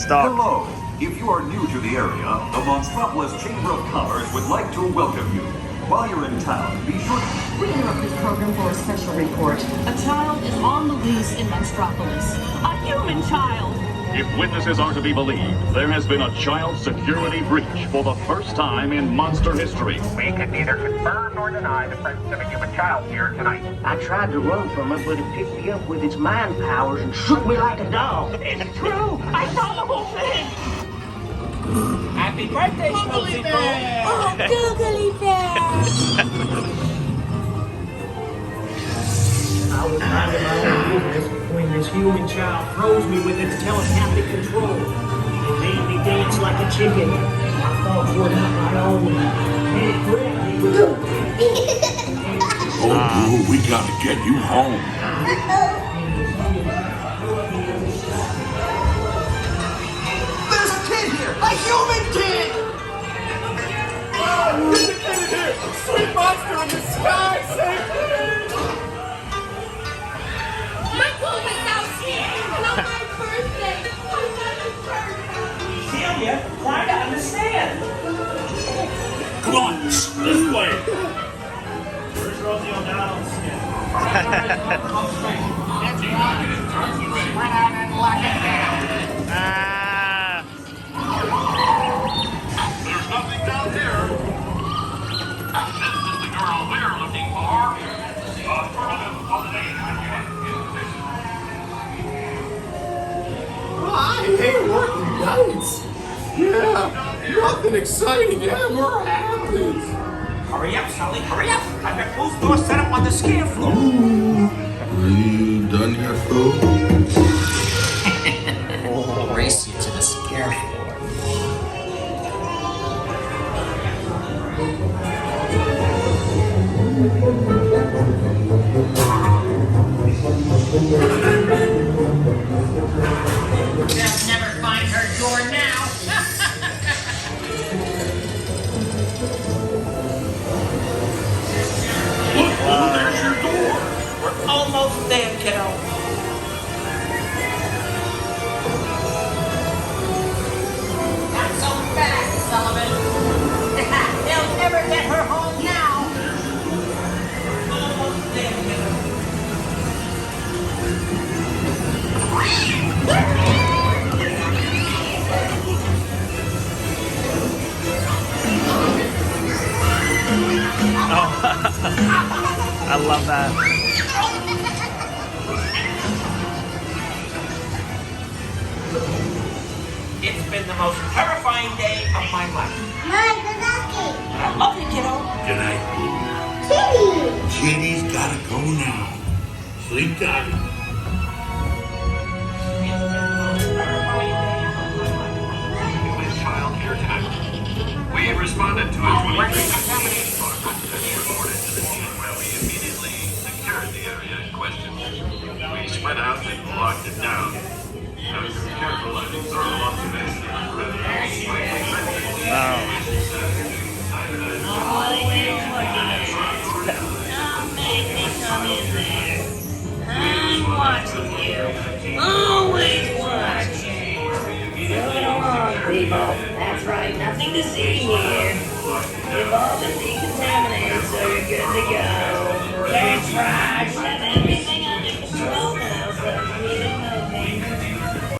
Stop. Hello. If you are new to the area, the Monstropolis Chamber of Commerce would like to welcome you. While you're in town, be sure to... We interrupt this program for a special report. A child is on the loose in Monstropolis. A human child! If witnesses are to be believed, there has been a child security breach for the first time in monster history. We can neither confirm nor deny the presence of a human child here tonight. I tried to run from it, but it picked me up with its mind powers and shook me like a dog. It's true! I saw the whole thing! Happy birthday, Sulley Bear! Oh, Googly Bear! I was minding my own business when this human child froze me with its telepathic control. It made me dance like a chicken. My thoughts were not my own. And it grabbed me with Oh, we gotta get you home. There's a kid here! A human kid! Oh, there's a kid in here! Sweet monster in the sky! Save me! My cool is out here! On my birthday! On my birthday! Celia, try to understand. Come on, this way. Where's Rosie O'Donnell's skin? There's nothing down here. This is the girl we're looking for. Affirmative I hate working nights. Yeah, nothing exciting ever happens. Hurry up, Sulley, hurry up! I've got both doors set up on the scare floor. Are you done yet, Flo? We'll race you to the scare floor. They'll never find her door now. Look, Flo, there's your door. We're almost there, kiddo. Not so fast, Sullivan. They'll never get her home now. Almost there, kiddo. I love that. It's been the most terrifying day of my life. My Gadaki! I love you, kiddo. Good night. Kitty! Kitty's gotta go now. Sleep tight. This child here tonight. We responded to a 23 contamination that's reported to the scene where we immediately secured the area in question. We spread out and locked it down. Now, be careful and thorough observation of the Don't make me come in there. I'm watching you. Always watching. Moving along, people. That's right. Nothing to see